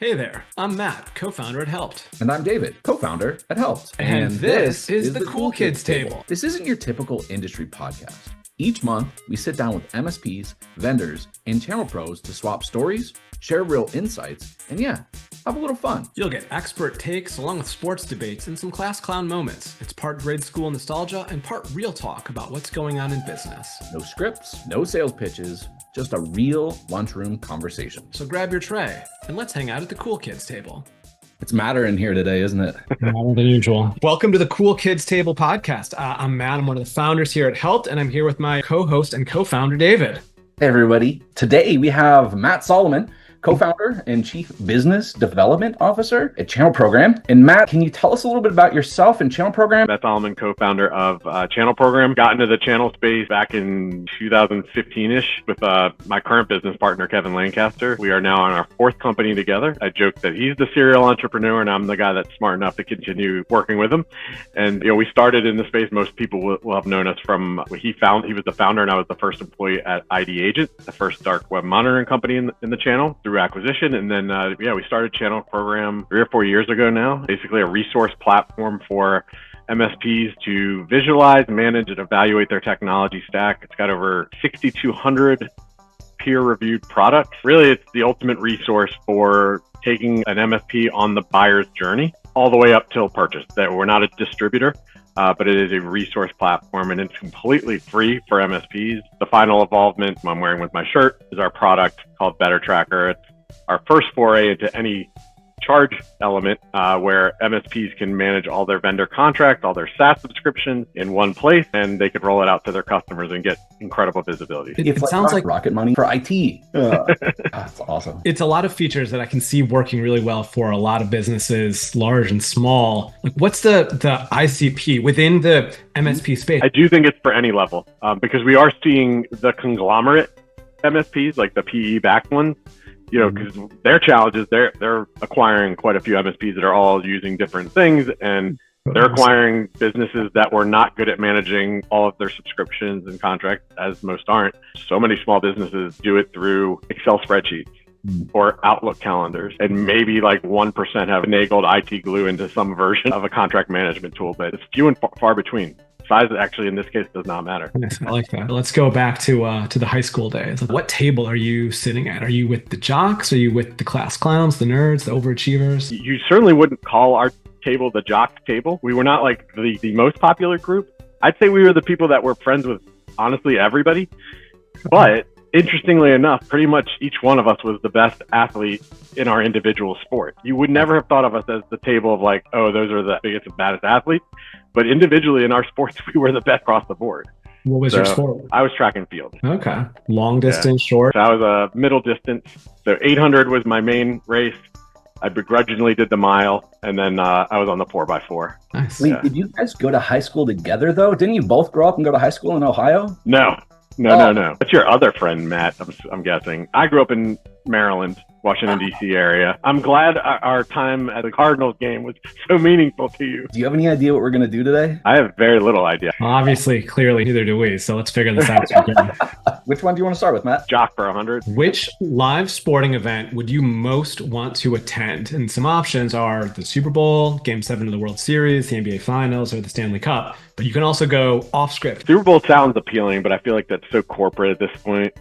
Hey there, I'm Matt, co-founder at Helpt. And I'm David, co-founder at Helpt. And this is the Cool Kids Table. This isn't your typical industry podcast. Each month, we sit down with MSPs, vendors, and channel pros to swap stories, share real insights, and have a little fun. You'll get expert takes along with sports debates and some class clown moments. It's part grade school nostalgia and part real talk about what's going on in business. No scripts, no sales pitches, just a real lunchroom conversation. So grab your tray and let's hang out at the Cool Kids Table. It's madder in here today, isn't it? More than usual. Welcome to the Cool Kids Table podcast. I'm Matt. I'm one of the founders here at Helpt, and I'm here with my co-host and co-founder, David. Hey, everybody. Today we have Matt Solomon, co-founder and chief business development officer at Channel Program. And Matt, can you tell us a little bit about yourself and Channel Program? Matt Solomon, co-founder of Channel Program. Got into the channel space back in 2015-ish with my current business partner, Kevin Lancaster. We are now on our fourth company together. I joke that he's the serial entrepreneur and I'm the guy that's smart enough to continue working with him. And we started in the space. Most people will have known us from he was the founder and I was the first employee at ID-Agent, the first dark web monitoring company in the channel through acquisition. And then, we started Channel Program 3 or 4 years ago now, basically a resource platform for MSPs to visualize, manage, and evaluate their technology stack. It's got over 6,200 peer-reviewed products. Really, it's the ultimate resource for taking an MSP on the buyer's journey all the way up till purchase. That we're not a distributor, but it is a resource platform and it's completely free for MSPs. The final involvement I'm wearing with my shirt is our product called Better Tracker. It's our first foray into any charge element where MSPs can manage all their vendor contracts, all their SaaS subscriptions in one place, and they could roll it out to their customers and get incredible visibility. It sounds like rocket money for IT. That's awesome. It's a lot of features that I can see working really well for a lot of businesses, large and small. Like, what's the ICP within the MSP space? I do think it's for any level because we are seeing the conglomerate MSPs, like the PE-backed ones, because their challenge is they're acquiring quite a few MSPs that are all using different things, and they're acquiring businesses that were not good at managing all of their subscriptions and contracts, as most aren't. So many small businesses do it through Excel spreadsheets or Outlook calendars, and maybe like 1% have enabled IT glue into some version of a contract management tool, but it's few and far between. Size actually in this case does not matter. Yes, I like that. Let's go back to the high school days. What table are you sitting at? Are you with the jocks? Are you with the class clowns, the nerds, the overachievers? You certainly wouldn't call our table the jock table. We were not like the most popular group. I'd say we were the people that were friends with honestly everybody. But interestingly enough, pretty much each one of us was the best athlete in our individual sport. You would never have thought of us as the table of like, oh, those are the biggest and baddest athletes. But individually in our sports, we were the best across the board. What was your sport? I was track and field. Okay. Long distance, short? So I was a middle distance. So 800 was my main race. I begrudgingly did the mile, and then I was on the 4x4. Nice. Wait, did you guys go to high school together, though? Didn't you both grow up and go to high school in Ohio? No. That's your other friend, Matt, I'm guessing. I grew up in Maryland, Washington, D.C. area. I'm glad our time at the Cardinals game was so meaningful to you. Do you have any idea what we're going to do today? I have very little idea. Well, obviously, clearly, neither do we. So let's figure this out. Which one do you want to start with, Matt? Jock for 100. Which live sporting event would you most want to attend? And some options are the Super Bowl, Game 7 of the World Series, the NBA Finals, or the Stanley Cup. But you can also go off script. Super Bowl sounds appealing, but I feel like that's so corporate at this point.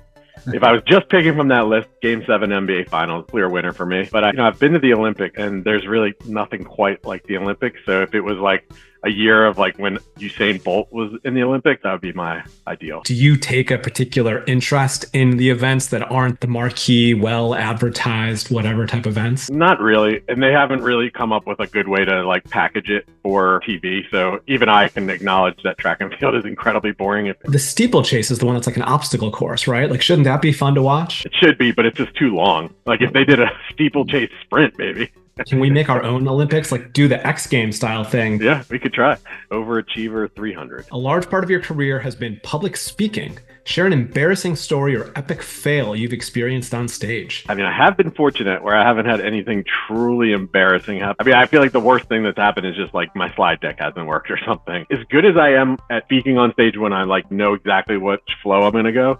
If I was just picking from that list, Game 7 NBA Finals, clear winner for me. But I've been to the Olympics, and there's really nothing quite like the Olympics. So if it was like a year of like when Usain Bolt was in the Olympics, that would be my ideal. Do you take a particular interest in the events that aren't the marquee, well-advertised, whatever type events? Not really. And they haven't really come up with a good way to like package it for TV. So even I can acknowledge that track and field is incredibly boring. The steeplechase is the one that's like an obstacle course, right? Like, shouldn't that be fun to watch? It should be, but it's just too long. Like if they did a steeplechase sprint, maybe. Can we make our own Olympics, like do the X Games style thing? Yeah, we could try. Overachiever 300. A large part of your career has been public speaking. Share an embarrassing story or epic fail you've experienced on stage. I mean, I have been fortunate where I haven't had anything truly embarrassing happen. I mean, I feel like the worst thing that's happened is just like my slide deck hasn't worked or something. As good as I am at speaking on stage when I like know exactly which flow I'm going to go,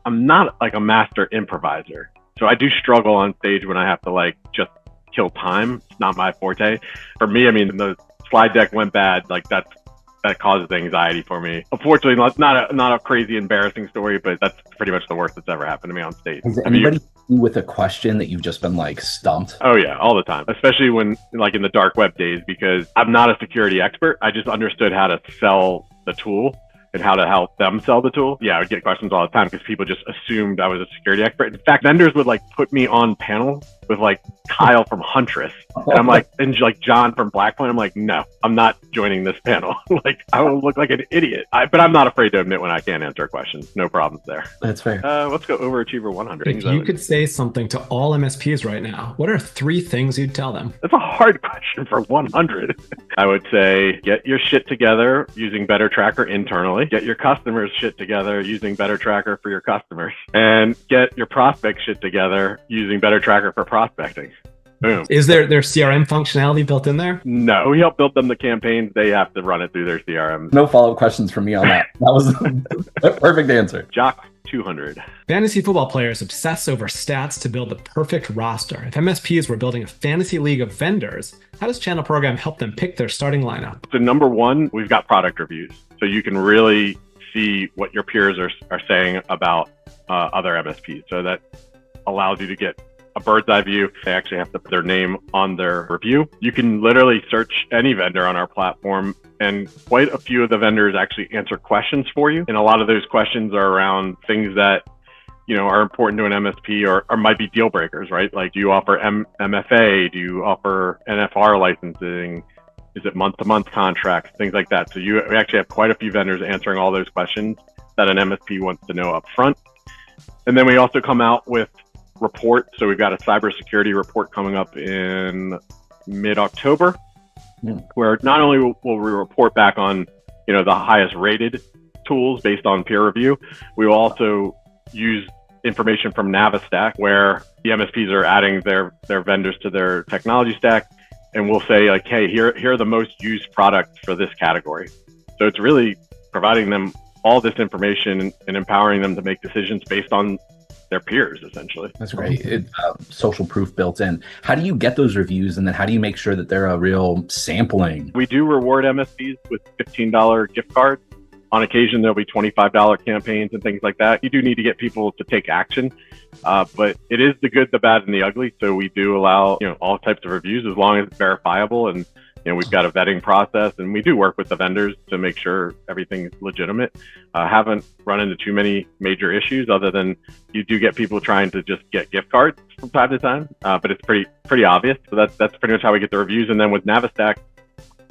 I'm not like a master improviser. So I do struggle on stage when I have to like just kill time. It's not my forte. For me, I mean, the slide deck went bad. Like that causes anxiety for me. Unfortunately, not a crazy embarrassing story, but that's pretty much the worst that's ever happened to me on stage. Has anybody with a question that you've just been like stumped? Oh yeah, all the time, especially when like in the dark web days, because I'm not a security expert. I just understood how to sell the tool and how to help them sell the tool. Yeah, I would get questions all the time because people just assumed I was a security expert. In fact, vendors would like put me on panel with like Kyle from Huntress. And I'm like, and like John from Blackpoint. I'm like, no, I'm not joining this panel. Like I will look like an idiot. But I'm not afraid to admit when I can't answer a question. No problems there. That's fair. Let's go overachiever 100. If you could say something to all MSPs right now, what are 3 things you'd tell them? That's a hard question for 100. I would say get your shit together using Better Tracker internally. Get your customers shit together using Better Tracker for your customers. And get your prospect shit together using Better Tracker for prospecting. Boom. Is there CRM functionality built in there? No, we help build them the campaigns. They have to run it through their CRM. No follow-up questions from me on that. That was a perfect answer. 𝐷 200. Fantasy football players obsess over stats to build the perfect roster. If MSPs were building a fantasy league of vendors, how does Channel Program help them pick their starting lineup? So number one, we've got product reviews. So you can really see what your peers are saying about other MSPs. So that allows you to get a bird's eye view. They actually have to put their name on their review. You can literally search any vendor on our platform, and quite a few of the vendors actually answer questions for you. And a lot of those questions are around things that, you know, are important to an MSP or might be deal breakers, right? Like, do you offer MFA? Do you offer NFR licensing? Is it month-to-month contracts? Things like that. So we actually have quite a few vendors answering all those questions that an MSP wants to know up front. And then we also come out with report. So we've got a cybersecurity report coming up in mid-October, where not only will we report back on, you know, the highest rated tools based on peer review, we will also use information from Navistack, where the MSPs are adding their vendors to their technology stack, and we'll say like, hey, here are the most used products for this category. So it's really providing them all this information and empowering them to make decisions based on their peers, essentially. That's great. It's social proof built in. How do you get those reviews, and then how do you make sure that they're a real sampling? We do reward MSPs with $15 gift cards. On occasion, there'll be $25 campaigns and things like that. You do need to get people to take action, but it is the good, the bad, and the ugly. So we do allow, you know, all types of reviews as long as it's verifiable, and you know, we've got a vetting process, and we do work with the vendors to make sure everything's legitimate. Haven't run into too many major issues, other than you do get people trying to just get gift cards from time to time, but it's pretty obvious. So that's pretty much how we get the reviews. And then with Navistack,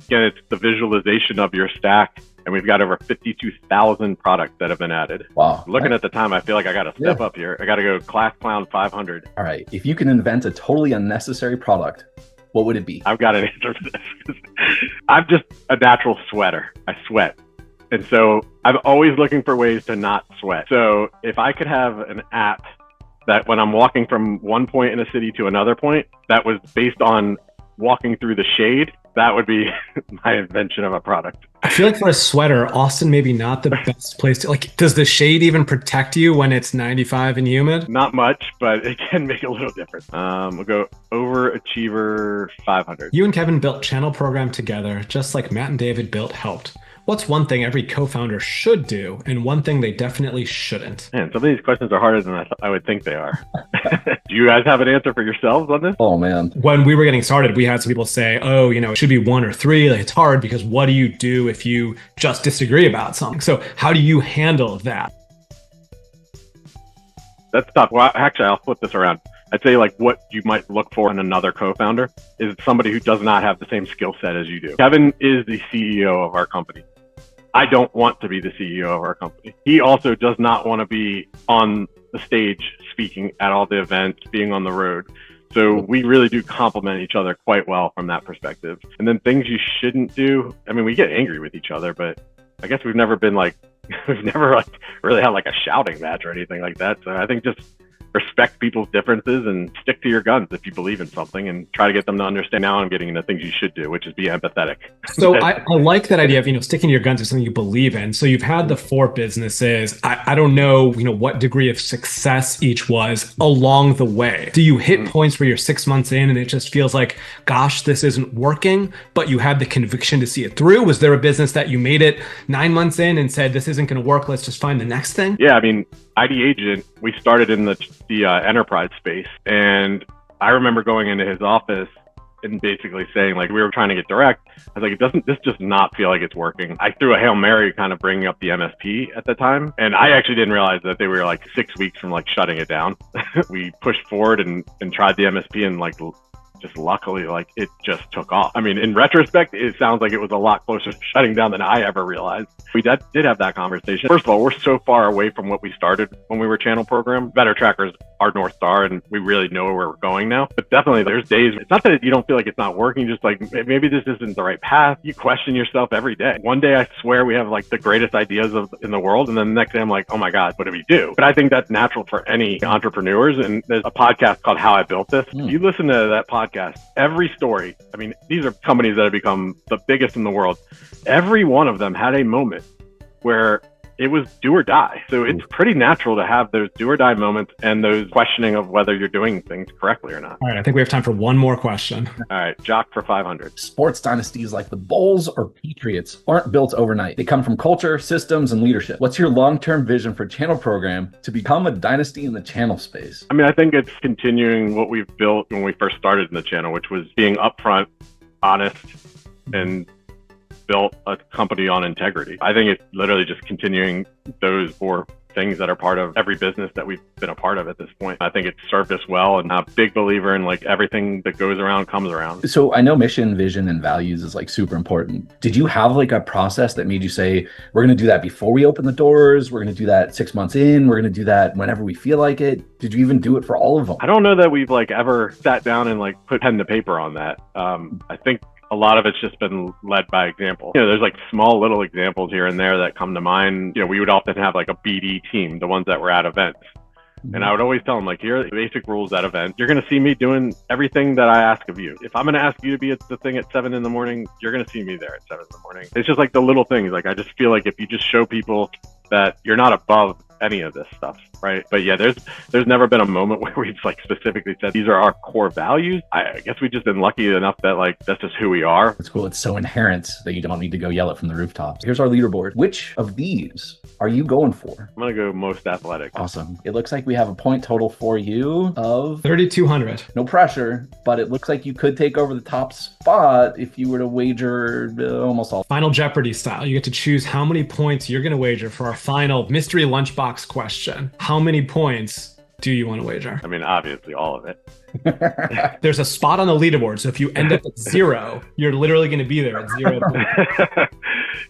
again, it's the visualization of your stack, and we've got over 52,000 products that have been added. Wow. Looking at the time, I feel like I got to step up here. I got to go Class Clown 500. All right. If you can invent a totally unnecessary product, what would it be? I've got an answer for this. I'm just a natural sweater. I sweat. And so I'm always looking for ways to not sweat. So if I could have an app that when I'm walking from one point in a city to another point, that was based on walking through the shade, that would be my invention of a product. I feel like for a sweater, Austin maybe not the best place to, like, does the shade even protect you when it's 95 and humid? Not much, but it can make a little difference. We'll go overachiever 500. You and Kevin built Channel Program together, just like Matt and David built Helpt. What's one thing every co-founder should do, and one thing they definitely shouldn't? Man, some of these questions are harder than I would think they are. Do you guys have an answer for yourselves on this? Oh, man. When we were getting started, we had some people say, oh, you know, it should be 1 or 3. Like, it's hard because what do you do if you just disagree about something? So how do you handle that? That's tough. Well, actually, I'll flip this around. I'd say like what you might look for in another co-founder is somebody who does not have the same skill set as you do. Kevin is the CEO of our company. I don't want to be the CEO of our company. He also does not want to be on the stage speaking at all the events, being on the road. So we really do complement each other quite well from that perspective. And then things you shouldn't do. I mean, we get angry with each other, but I guess we've never really had like a shouting match or anything like that. So I think just respect people's differences and stick to your guns if you believe in something, and try to get them to understand. Now I'm getting into things you should do, which is be empathetic. So I like that idea of, sticking to your guns is something you believe in. So you've had the 4 businesses. I don't know, what degree of success each was along the way. Do you hit points where you're 6 months in and it just feels like, gosh, this isn't working, but you had the conviction to see it through? Was there a business that you made it 9 months in and said, this isn't going to work, let's just find the next thing? Yeah, I mean, IDagent, we started in the enterprise space, and I remember going into his office and basically saying, like, we were trying to get direct. I was like, this does not feel like it's working. I threw a Hail Mary kind of bringing up the MSP at the time. And I actually didn't realize that they were like 6 weeks from like shutting it down. We pushed forward and tried the MSP, and like, just luckily, like, it just took off. I mean, in retrospect, it sounds like it was a lot closer to shutting down than I ever realized. We did have that conversation. First of all, we're so far away from what we started when we were channel program. Better Trackers, our North Star, and we really know where we're going now. But definitely there's days, it's not that you don't feel like it's not working, just like, maybe this isn't the right path. You question yourself every day. One day I swear we have like the greatest ideas in the world, and then the next day I'm like, oh my God, what do we do? But I think that's natural for any entrepreneurs. And there's a podcast called How I Built This. You listen to that podcast, every story, I mean, these are companies that have become the biggest in the world. Every one of them had a moment where it was do or die. So it's pretty natural to have those do or die moments and those questioning of whether you're doing things correctly or not. All right, I think we have time for one more question. All right, Jock for 500. Sports dynasties like the Bulls or Patriots aren't built overnight. They come from culture, systems, and leadership. What's your long-term vision for channel program to become a dynasty in the channel space? I mean, I think it's continuing what we've built when we first started in the channel, which was being upfront, honest, and built a company on integrity. I think it's literally just continuing those 4 things that are part of every business that we've been a part of at this point. I think it's served us well, and I'm a big believer in like everything that goes around comes around. So I know mission, vision, and values is like super important. Did you have like a process that made you say, we're going to do that before we open the doors, we're going to do that 6 months in, we're going to do that whenever we feel like it? Did you even do it for all of them? I don't know that we've like ever sat down and like put pen to paper on that. I think a lot of it's just been led by example. There's like small little examples here and there that come to mind. We would often have like a BD team, the ones that were at events. And I would always tell them, like, here are the basic rules at events. You're going to see me doing everything that I ask of you. If I'm going to ask you to be at the thing at 7 in the morning, you're going to see me there at 7 in the morning. It's just like the little things. Like, I just feel like if you just show people that you're not above any of this stuff, right? But yeah, there's never been a moment where we've like specifically said these are our core values. I guess we've just been lucky enough that like that's just who we are. It's cool. It's so inherent that you don't need to go yell it from the rooftops. Here's our leaderboard. Which of these are you going for? I'm gonna go most athletic. Awesome. It looks like we have a point total for you of 3,200. No pressure, but it looks like you could take over the top spot if you were to wager almost all. Final Jeopardy style. You get to choose how many points you're going to wager for our final mystery lunchbox question. How many points do you want to wager? I mean, obviously all of it. There's a spot on the leaderboard, so if you end up at 0, you're literally going to be there at 0 points.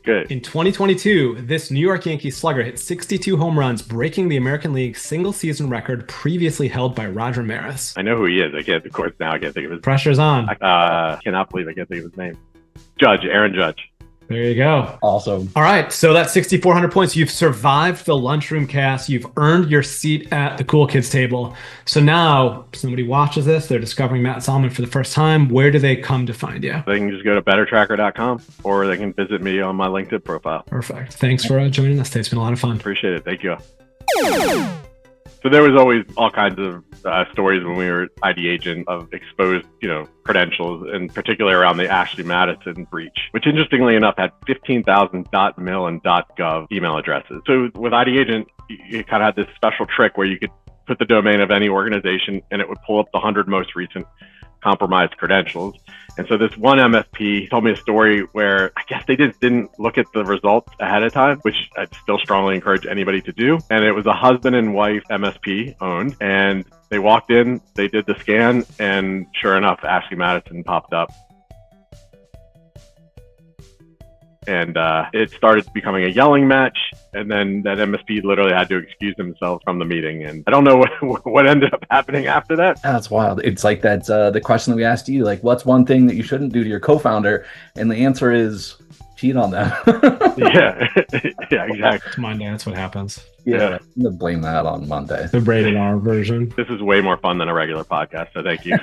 Good. In 2022, this New York Yankees slugger hit 62 home runs, breaking the American League single-season record previously held by Roger Maris. I know who he is. I can't think of his. Pressure's on. I cannot believe I can't think of his name. Aaron Judge. There you go. Awesome. All right. So that's 6,400 points. You've survived the lunchroom cast. You've earned your seat at the Cool Kids table. So now somebody watches this. They're discovering Matt Solomon for the first time. Where do they come to find you? They can just go to bettertracker.com or they can visit me on my LinkedIn profile. Perfect. Thanks for joining us today. It's been a lot of fun. Appreciate it. Thank you. So there was always all kinds of stories when we were IDagent of exposed, credentials, and particularly around the Ashley Madison breach, which interestingly enough had 15,000 .mil and .gov email addresses. So with IDagent, you kind of had this special trick where you could put the domain of any organization and it would pull up the 100 most recent compromised credentials. And so this one MSP told me a story where I guess they just didn't look at the results ahead of time, which I'd still strongly encourage anybody to do. And it was a husband and wife MSP owned. And they walked in, they did the scan, and sure enough, Ashley Madison popped up. And it started becoming a yelling match. And then that MSP literally had to excuse themselves from the meeting. And I don't know what ended up happening after that. That's wild. It's like that the question that we asked you, like, what's one thing that you shouldn't do to your co-founder? And the answer is, cheat on them. Yeah, yeah, exactly. It's Monday. That's what happens. Yeah, I'm gonna blame that on Monday. The rated R version. This is way more fun than a regular podcast, so thank you.